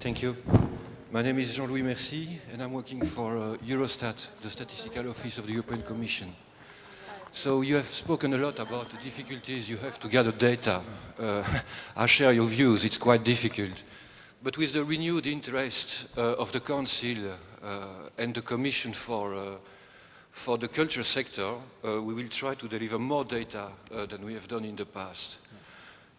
Thank you. My name is Jean-Louis Merci, and I'm working for Eurostat, the Statistical Office of the European Commission. So you have spoken a lot about the difficulties you have to gather data. I share your views, it's quite difficult. But with the renewed interest of the Council and the Commission for the culture sector, we will try to deliver more data than we have done in the past.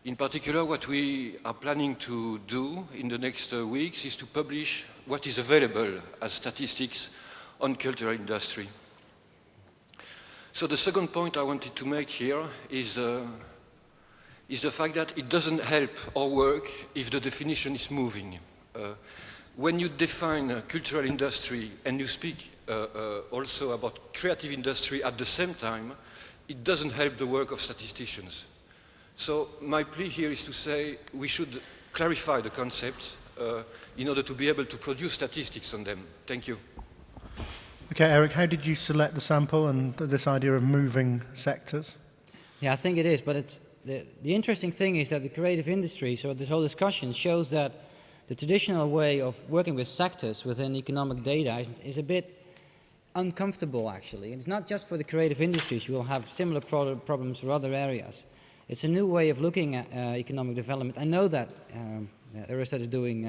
In particular, what we are planning to do in the next weeks is to publish what is available as statistics on cultural industry. So the second point I wanted to make here is the fact that it doesn't help our work if the definition is moving. When you define cultural industry and you speak also about creative industry at the same time, it doesn't help the work of statisticians. So my plea here is to say we should clarify the concepts in order to be able to produce statistics on them. Thank you. Okay, Eric, how did you select the sample and this idea of moving sectors? Yeah, I think it is, but it's the interesting thing is that the creative industry, so this whole discussion shows that the traditional way of working with sectors within economic data is a bit uncomfortable, actually. And it's not just for the creative industries. You will have similar problems for other areas. It's a new way of looking at economic development. I know that Eurostat is doing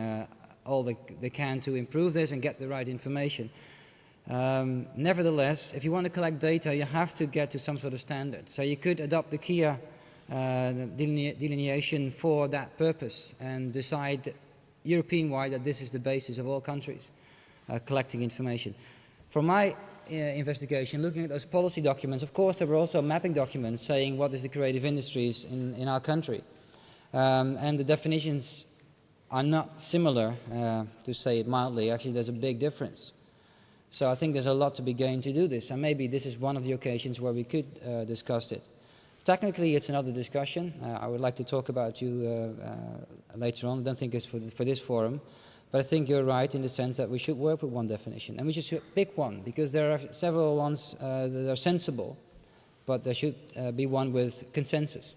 all they can to improve this and get the right information. Nevertheless, if you want to collect data, you have to get to some sort of standard. So you could adopt the KIA delineation for that purpose and decide European-wide that this is the basis of all countries collecting information. From my investigation, looking at those policy documents, of course there were also mapping documents saying what is the creative industries in our country. And the definitions are not similar, to say it mildly. Actually, there's a big difference. So I think there's a lot to be gained to do this, and maybe this is one of the occasions where we could discuss it. Technically, it's another discussion. I would like to talk about you later on. I don't think it's for this forum. But I think you're right in the sense that we should work with one definition. And we should pick one, because there are several ones that are sensible, but there should be one with consensus.